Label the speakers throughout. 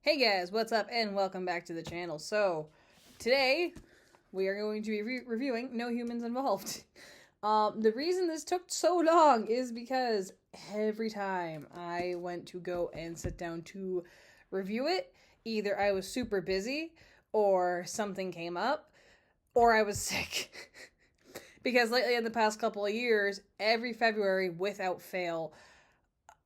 Speaker 1: Hey guys, what's up and welcome back to the channel. So, today we are going to be reviewing No Humans Involved. The reason this took so long is because every time I went to go and sit down to review it, either I was super busy or something came up or I was sick. Because lately in the past couple of years, every February without fail,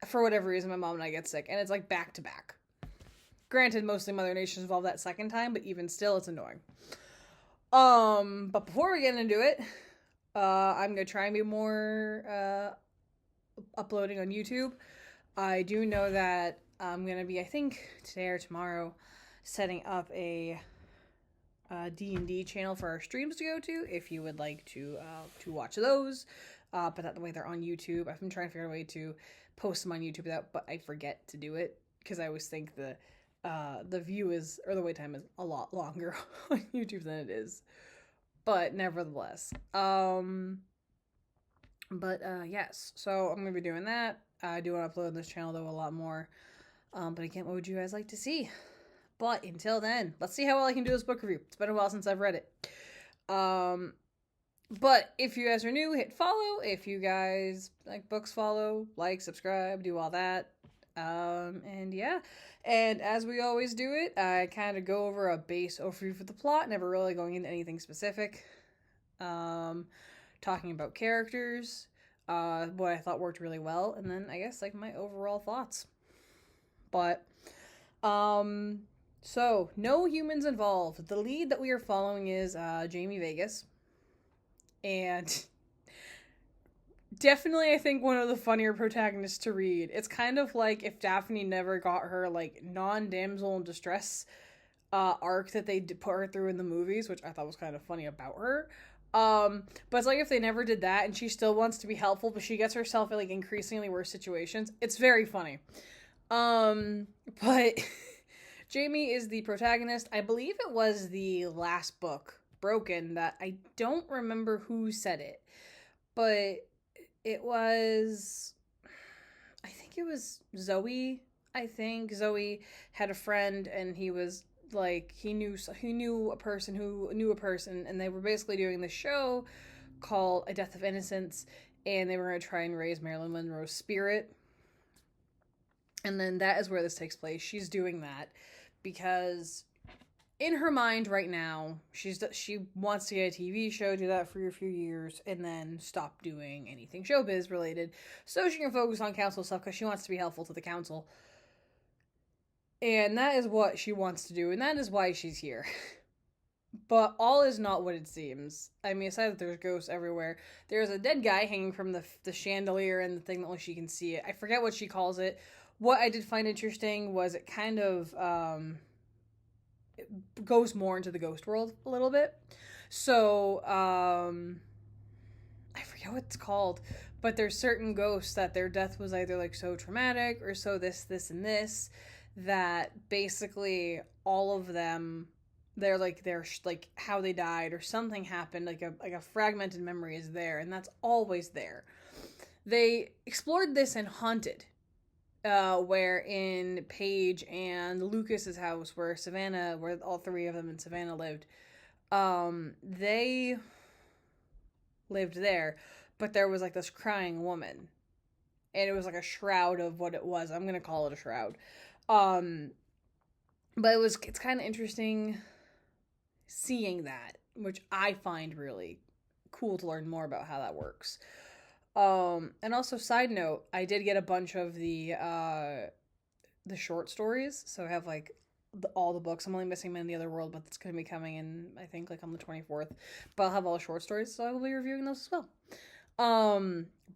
Speaker 1: for whatever reason, my mom and I get sick, and it's like back to back. Granted, mostly Mother Nature's involved that second time, but even still, it's annoying. But before we get into it, I'm gonna try and be more uploading on YouTube. I do know that I'm gonna be, I think today or tomorrow, setting up a D&D channel for our streams to go to. If you would like to watch those, but that the way they're on YouTube. I've been trying to figure out a way to post them on YouTube without, but I forget to do it because I always think the view is, or the wait time is a lot longer on YouTube than it is. But nevertheless. Yes. So I'm going to be doing that. I do want to upload on this channel, though, a lot more. But again, what would you guys like to see? But until then, let's see how well I can do this book review. It's been a while since I've read it. But if you guys are new, hit follow. If you guys like books, follow, like, subscribe, do all that. And yeah, and as we always do it, I kind of go over a base overview for the plot, never really going into anything specific. Talking about characters, what I thought worked really well, and then I guess like my overall thoughts. But, so No Humans Involved. The lead that we are following is Jamie Vegas, and definitely, I think, one of the funnier protagonists to read. It's kind of like if Daphne never got her, like, non-damsel in distress arc that they put her through in the movies, which I thought was kind of funny about her. But it's like if they never did that and she still wants to be helpful, but she gets herself in, like, increasingly worse situations. It's very funny. But Jamie is the protagonist. I believe it was the last book, Broken, that I don't remember who said it. But it was, I think it was Zoe. I think Zoe had a friend, and he was like, he knew a person who knew a person, and they were basically doing this show called A Death of Innocence, and they were going to try and raise Marilyn Monroe's spirit. And then that is where this takes place. She's doing that because in her mind right now, she wants to get a TV show, do that for a few years, and then stop doing anything showbiz related, so she can focus on council stuff because she wants to be helpful to the council. And that is what she wants to do, and that is why she's here. But all is not what it seems. I mean, aside that there's ghosts everywhere, there's a dead guy hanging from the chandelier and the thing that only she can see it. I forget what she calls it. What I did find interesting was it kind of it goes more into the ghost world a little bit. So, I forget what it's called, but there's certain ghosts that their death was either like so traumatic or so this, and this, that basically all of them, they're like how they died or something happened, like a fragmented memory is there, and that's always there. They explored this in Haunted, where in Paige and Lucas's house, where all three of them in Savannah lived, they lived there, but there was like this crying woman, and it was like a shroud of what it was. I'm gonna call it a shroud. But it's kind of interesting seeing that, which I find really cool to learn more about how that works. And also, side note, I did get a bunch of the short stories, so I have like all the books. I'm only missing Men in the Other World, but it's going to be coming in, I think, like on the 24th. But I'll have all the short stories, so I will be reviewing those as well.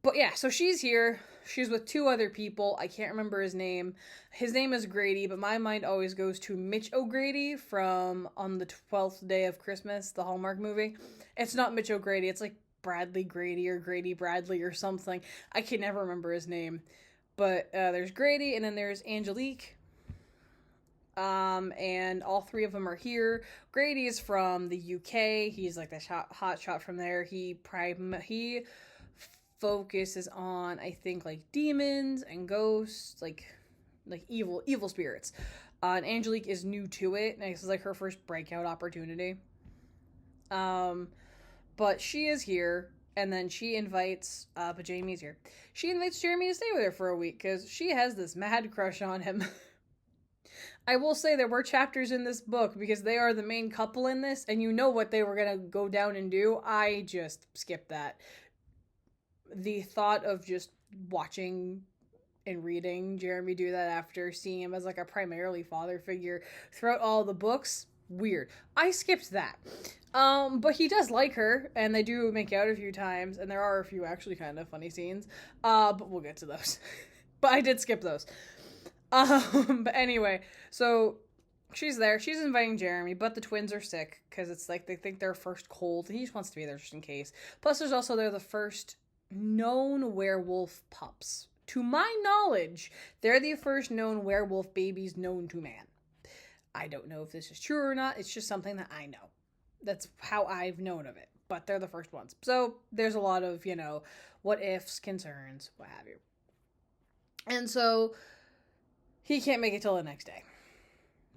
Speaker 1: But yeah, so she's here. She's with two other people. I can't remember his name. His name is Grady, but my mind always goes to Mitch O'Grady from On the 12th Day of Christmas, the Hallmark movie. It's not Mitch O'Grady. It's like Bradley Grady or Grady Bradley or something. I can never remember his name. But there's Grady, and then there's Angelique. And all three of them are here. Grady is from the UK. He's like the hot shot from there. He focuses on, I think, like demons and ghosts, like evil spirits. And Angelique is new to it, and this is like her first breakout opportunity. But she is here, and then she invites, but Jamie's here. She invites Jeremy to stay with her for a week, because she has this mad crush on him. I will say there were chapters in this book, because they are the main couple in this, and you know what they were going to go down and do. I just skipped that. The thought of just watching and reading Jeremy do that after seeing him as like a primarily father figure throughout all the books, weird. I skipped that. But he does like her, and they do make out a few times, and there are a few actually kind of funny scenes. But we'll get to those. But I did skip those. But anyway, so she's there. She's inviting Jeremy, but the twins are sick because it's like they think they're first cold. He just wants to be there just in case. Plus, there's also they're the first known werewolf pups. To my knowledge, they're the first known werewolf babies known to man. I don't know if this is true or not. It's just something that I know. That's how I've known of it. But they're the first ones. So there's a lot of, what ifs, concerns, what have you. And so he can't make it till the next day.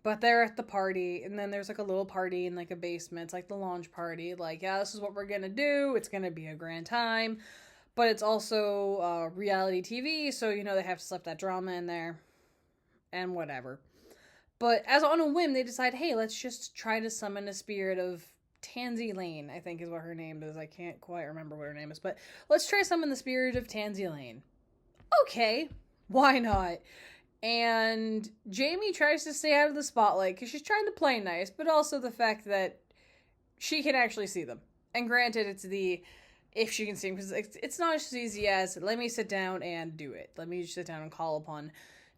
Speaker 1: But they're at the party, and then there's like a little party in like a basement. It's like the launch party. Like, yeah, this is what we're gonna do. It's gonna be a grand time. But it's also reality TV, so, they have to slip that drama in there. And whatever. But as on a whim, they decide, hey, let's just try to summon a spirit of Tansy Lane, I think is what her name is. I can't quite remember what her name is. But let's try summon the spirit of Tansy Lane. Okay, why not? And Jamie tries to stay out of the spotlight because she's trying to play nice, but also the fact that she can actually see them. And granted, it's if she can see them, because it's not as easy as, let me sit down and do it. Let me just sit down and call upon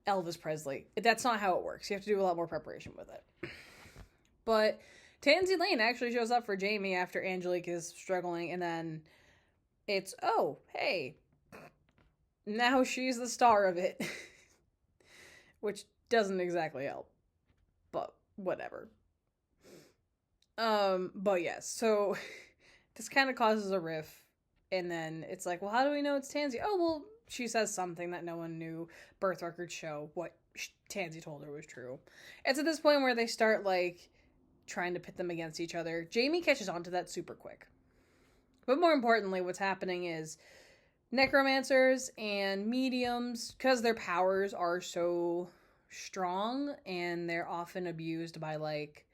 Speaker 1: Elvis Presley. That's not how it works. You have to do a lot more preparation with it. But Tansy Lane actually shows up for Jamie after Angelique is struggling, and then it's, oh, hey, now she's the star of it. Which doesn't exactly help. But whatever. But yes, so this kind of causes a riff, and then it's like, well, how do we know it's Tansy? Oh, well, she says something that no one knew. Birth records show what Tansy told her was true. It's at this point where they start, like, trying to pit them against each other. Jamie catches on to that super quick. But more importantly, what's happening is necromancers and mediums, because their powers are so strong, and they're often abused by, like,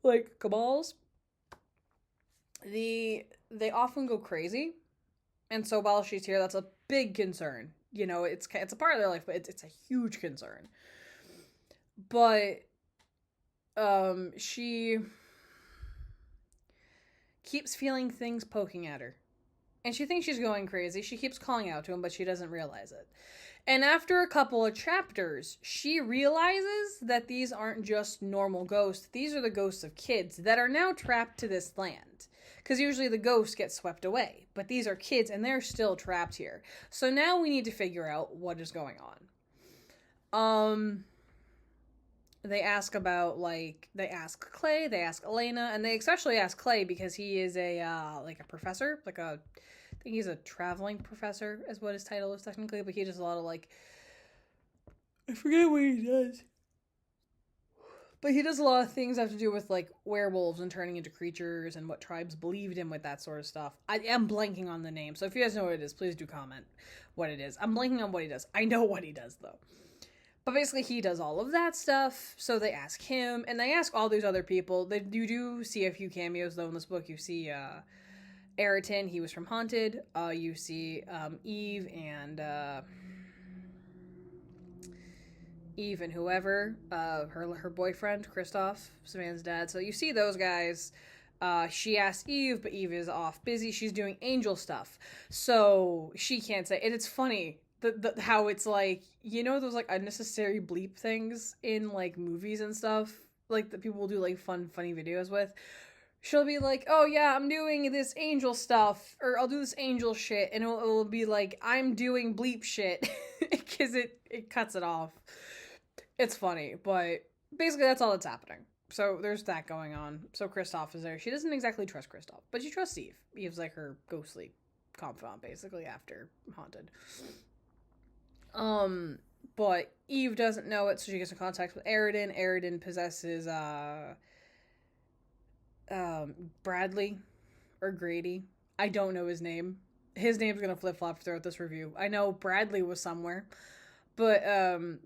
Speaker 1: like cabals, they often go crazy. And so while she's here, that's a big concern. It's a part of their life, but it's a huge concern. But she keeps feeling things poking at her. And she thinks she's going crazy. She keeps calling out to him, but she doesn't realize it. And after a couple of chapters, she realizes that these aren't just normal ghosts. These are the ghosts of kids that are now trapped to this land. Because usually the ghosts get swept away. But these are kids, and they're still trapped here. So now we need to figure out what is going on. They ask about, they ask Clay, they ask Elena, and they especially ask Clay because he is a professor, I think he's a traveling professor is what his title is technically, but he does a lot of, I forget what he does. But he does a lot of things that have to do with, werewolves and turning into creatures and what tribes believed in with that sort of stuff. I am blanking on the name, so if you guys know what it is, please do comment what it is. I'm blanking on what he does. I know what he does, though. But basically, he does all of that stuff, so they ask him, and they ask all these other people. You do see a few cameos, though, in this book. You see Ayrton, he was from Haunted. You see Eve and whoever, her boyfriend, Kristoff, Savannah's dad. So you see those guys. She asks Eve, but Eve is off busy. She's doing angel stuff, so she can't say. And it's funny. How it's those unnecessary bleep things in movies and stuff that people will do funny videos with. She'll be like, oh yeah, I'm doing this angel stuff, or I'll do this angel shit, and it'll be I'm doing bleep shit because it cuts it off. It's funny, but basically that's all that's happening. So there's that going on. So Kristoff is there. She doesn't exactly trust Kristoff, but she trusts Eve. Eve's her ghostly confidant basically after Haunted. But Eve doesn't know it, so she gets in contact with Aridin. Aridin possesses Bradley or Grady. I don't know his name. His name's gonna flip flop throughout this review. I know Bradley was somewhere. But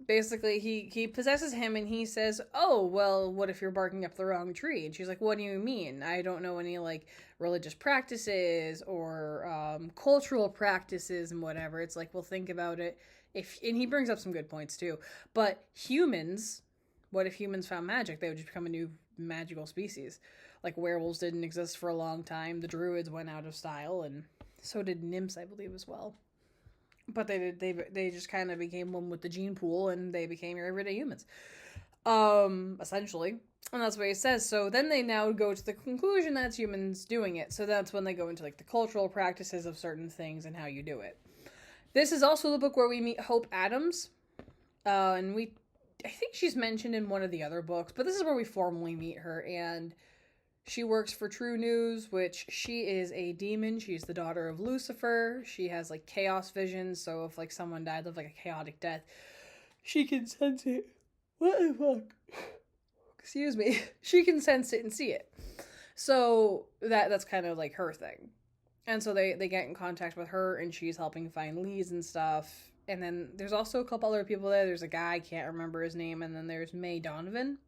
Speaker 1: basically he possesses him and he says, "Oh, well, what if you're barking up the wrong tree?" And she's like, "What do you mean? I don't know any like religious practices or cultural practices and whatever." It's like, "Well, think about it. If and he brings up some good points too. But humans, what if humans found magic? They would just become a new magical species. Like werewolves didn't exist for a long time. The druids went out of style and so did nymphs, I believe, as well." But they just kind of became one with the gene pool and they became your everyday humans. Essentially. And that's what he says. So then they now go to the conclusion that's humans doing it. So that's when they go into like the cultural practices of certain things and how you do it. This is also the book where we meet Hope Adams. I think she's mentioned in one of the other books, but this is where we formally meet her, and she works for True News, which she is a demon. She's the daughter of Lucifer. She has like chaos visions, so if like someone died of like a chaotic death, she can sense it. What the fuck? Excuse me. She can sense it and see it. So that's kind of like her thing. And so they get in contact with her and she's helping find leads and stuff. And then there's also a couple other people there. There's a guy, I can't remember his name, and then there's May Donovan.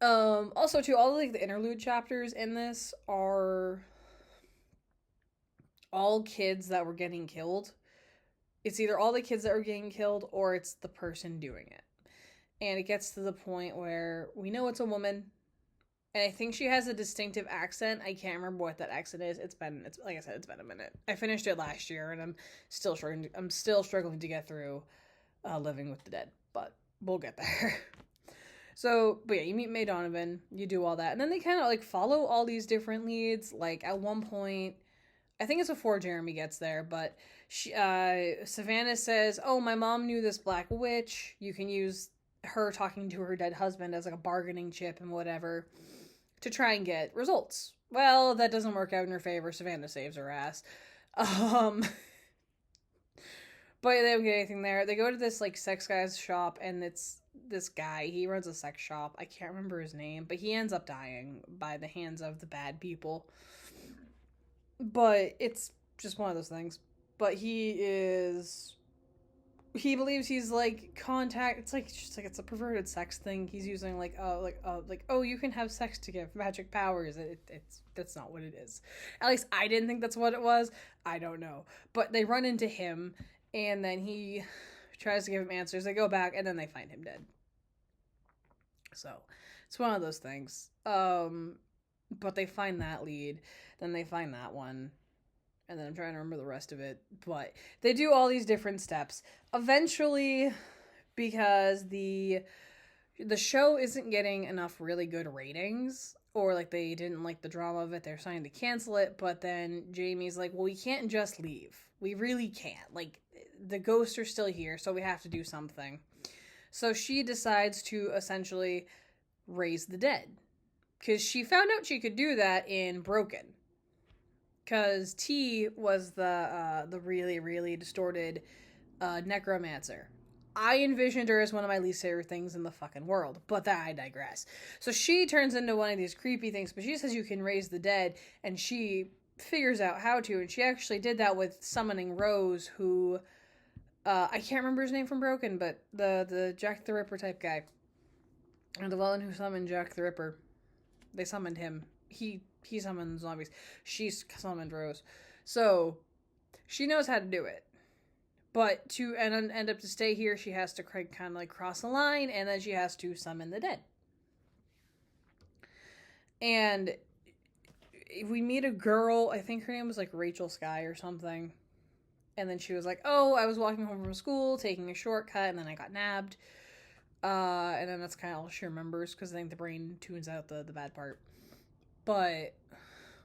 Speaker 1: Also too, all like the interlude chapters in this are all kids that were getting killed. It's either all the kids that were getting killed or it's the person doing it. And it gets to the point where we know it's a woman. And I think she has a distinctive accent. I can't remember what that accent is. It's like I said, it's been a minute. I finished it last year and I'm still struggling to get through Living with the Dead, but we'll get there. So, but yeah, you meet May Donovan, you do all that, and then they kind of like follow all these different leads. Like at one point, I think it's before Jeremy gets there, but Savannah says, "Oh, my mom knew this black witch. You can use her talking to her dead husband as like a bargaining chip and whatever to try and get results." Well, that doesn't work out in her favor. Savannah saves her ass. But they don't get anything there. They go to this like sex guy's shop, and it's this guy. He runs a sex shop. I can't remember his name, but he ends up dying by the hands of the bad people. But it's just one of those things. But he believes he's like contact. It's like just like it's a perverted sex thing. He's using oh, you can have sex to give magic powers. That's not what it is. At least I didn't think that's what it was. I don't know. But they run into him, and then he tries to give him answers. They go back, and then they find him dead. So it's one of those things. But they find that lead, then they find that one, and then I'm trying to remember the rest of it. But they do all these different steps. Eventually, because the show isn't getting enough really good ratings, or like they didn't like the drama of it, they're starting to cancel it. But then Jamie's like, well, we can't just leave. We really can't. Like, the ghosts are still here, so we have to do something. So she decides to essentially raise the dead. Because she found out she could do that in Broken. Because T was the really, really distorted necromancer. I envisioned her as one of my least favorite things in the fucking world. But that I digress. So she turns into one of these creepy things. But she says you can raise the dead. And she figures out how to. And she actually did that with summoning Rose, who... I can't remember his name from Broken, but the Jack the Ripper type guy. And the villain who summoned Jack the Ripper. They summoned him. He summoned zombies. She summoned Rose. So, she knows how to do it. But to end up to stay here, she has to kind of like cross the line, and then she has to summon the dead. And we meet a girl, I think her name was like Rachel Sky or something. And then she was like, oh, I was walking home from school, taking a shortcut, and then I got nabbed. And then that's kind of all she remembers, because I think the brain tunes out the bad part. But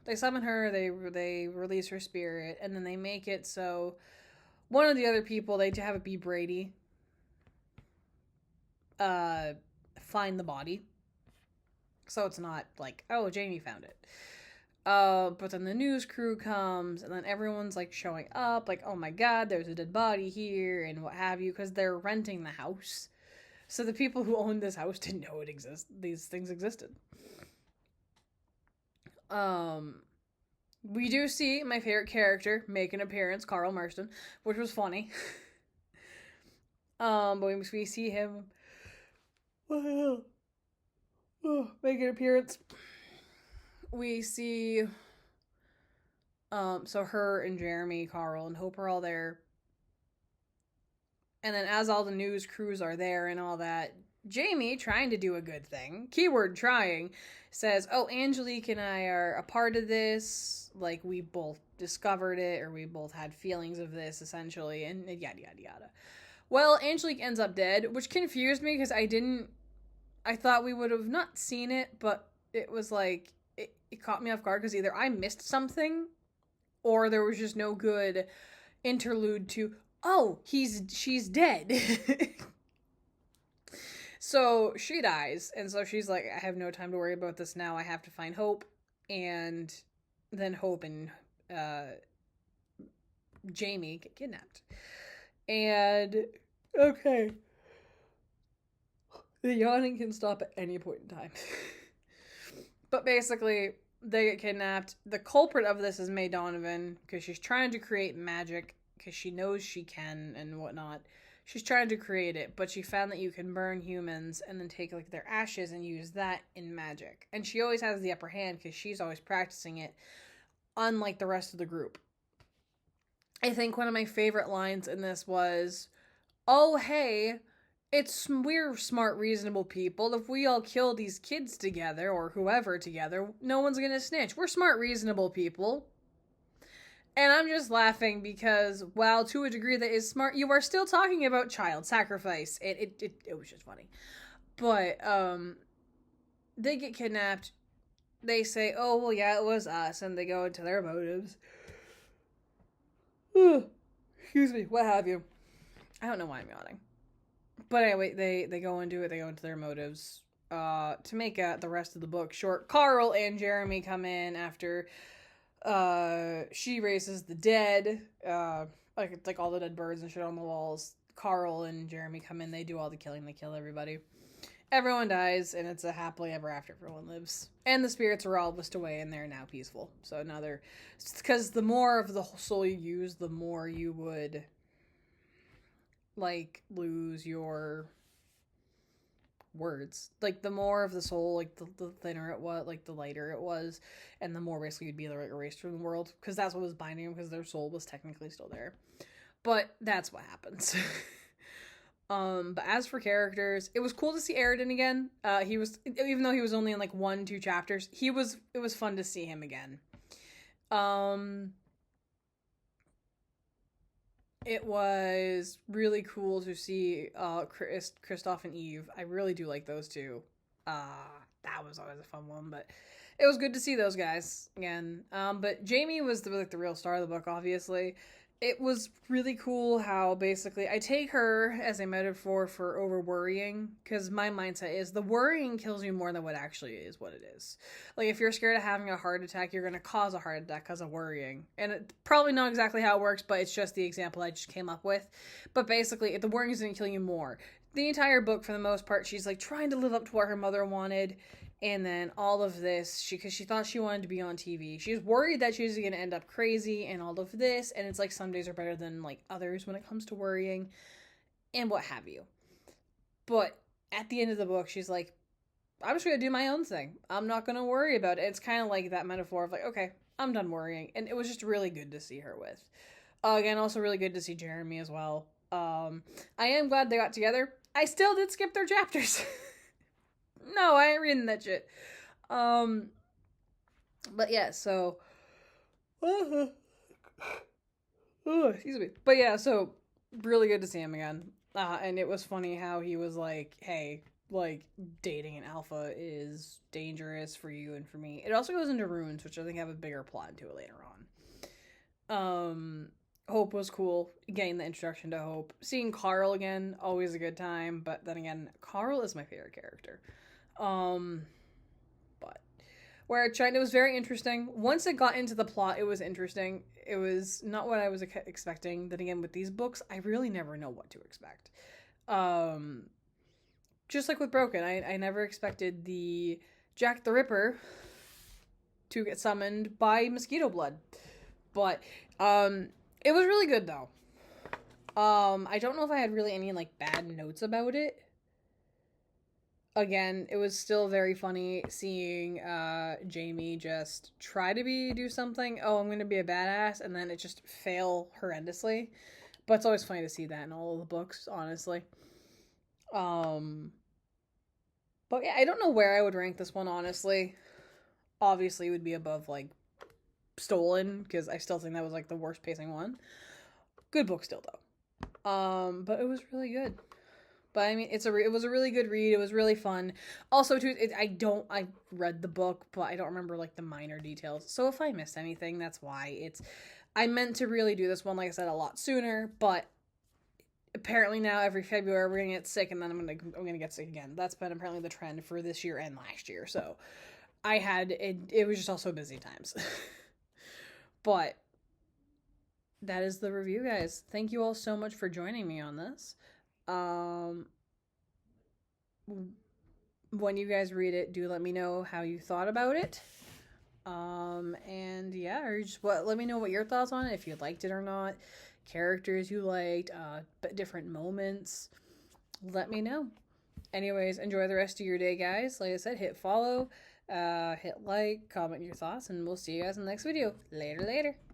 Speaker 1: they summon her, they release her spirit, and then they make it so one of the other people, they have it be Brady, find the body. So it's not like, oh, Jamie found it. But then the news crew comes, and then everyone's like showing up, like, oh my god, there's a dead body here, and what have you, because they're renting the house. So the people who owned this house didn't know these things existed. We do see my favorite character make an appearance, Carl Marston, which was funny. But we see him make an appearance. We see so her and Jeremy, Carl, and Hope are all there. And then as all the news crews are there and all that, Jamie, trying to do a good thing, keyword trying, says, oh, Angelique and I are a part of this. Like, we both discovered it, or we both had feelings of this, essentially, and yada, yada, yada. Well, Angelique ends up dead, which confused me because I thought we would have not seen it, but it was like, it caught me off guard because either I missed something or there was just no good interlude to, oh, she's dead. So she dies, and so she's like, I have no time to worry about this now. I have to find Hope, and then Hope and Jamie get kidnapped. And, okay. The yawning can stop at any point in time. But basically, they get kidnapped. The culprit of this is Mae Donovan, because she's trying to create magic, because she knows she can and whatnot. She's trying to create it, but she found that you can burn humans and then take like their ashes and use that in magic. And she always has the upper hand because she's always practicing it, unlike the rest of the group. I think one of my favorite lines in this was, oh, hey, we're smart, reasonable people. If we all kill these kids together, or whoever together, no one's gonna snitch. We're smart, reasonable people. And I'm just laughing because, while to a degree that is smart, you are still talking about child sacrifice. It was just funny. But, they get kidnapped. They say, oh, well, yeah, it was us. And they go into their motives. Excuse me, what have you. I don't know why I'm yawning. But anyway, they go into it. They go into their motives. To make the rest of the book short, Carl and Jeremy come in after she raises the dead, like all the dead birds and shit on the walls. Carl and Jeremy come in, they do all the killing, they kill everybody. Everyone dies, and it's a happily ever after. Everyone lives. And the spirits are all whisked away, and they're now peaceful. So now they're... Because the more of the soul you use, the more you would, like, lose your words. Like, the more of the soul, like, the thinner it was, like, the lighter it was, and the more basically you'd be like erased from the world, because that's what was binding them, because their soul was technically still there. But that's what happens. But as for characters, it was cool to see Aridin again. He was, even though he was only in like 1-2 chapters, it was fun to see him again. It was really cool to see Kristoff and Eve. I really do like those two. That was always a fun one, but it was good to see those guys again. But Jamie was the real star of the book, obviously. It was really cool how basically I take her as a metaphor for over worrying, because my mindset is the worrying kills you more than what actually is what it is. Like, if you're scared of having a heart attack, you're going to cause a heart attack because of worrying. And it's probably not exactly how it works, but it's just the example I just came up with. But basically, if the worrying is going to kill you more. The entire book, for the most part, she's like trying to live up to what her mother wanted. And then all of this, because she thought she wanted to be on TV. She's worried that she's going to end up crazy and all of this. And it's like some days are better than like others when it comes to worrying and what have you. But at the end of the book, she's like, I'm just going to do my own thing. I'm not going to worry about it. It's kind of like that metaphor of like, okay, I'm done worrying. And it was just really good to see her with. Again, also really good to see Jeremy as well. I am glad they got together. I still did skip their chapters. No, I ain't reading that shit. But yeah, so... excuse me. But yeah, so, really good to see him again. And it was funny how he was like, hey, like, dating an alpha is dangerous for you and for me. It also goes into runes, which I think have a bigger plot into it later on. Hope was cool, getting the introduction to Hope. Seeing Carl again, always a good time, but then again, Carl is my favorite character. But where it was very interesting. Once it got into the plot, it was interesting. It was not what I was expecting. Then again, with these books, I really never know what to expect. Just like with Broken, I never expected the Jack the Ripper to get summoned by mosquito blood. But it was really good though. I don't know if I had really any like bad notes about it. Again, it was still very funny seeing Jamie just try to do something. Oh, I'm gonna be a badass, and then it just fail horrendously. But it's always funny to see that in all of the books, honestly. But yeah, I don't know where I would rank this one, honestly. Obviously, it would be above like Stolen, because I still think that was like the worst pacing one. Good book still though. But it was really good. But I mean, it was a really good read. It was really fun. Also, too, I read the book, but I don't remember like the minor details. So if I missed anything, that's why. I meant to really do this one, like I said, a lot sooner, but apparently now every February we're gonna get sick, and then I'm gonna get sick again. That's been apparently the trend for this year and last year. So it was just also busy times. But that is the review, guys. Thank you all so much for joining me on this. When you guys read it, do let me know how you thought about it. And yeah, or just let me know what your thoughts on it, if you liked it or not, characters you liked, different moments. Let me know. Anyways, enjoy the rest of your day, guys. Like I said, hit follow, hit like, comment your thoughts, and we'll see you guys in the next video. Later.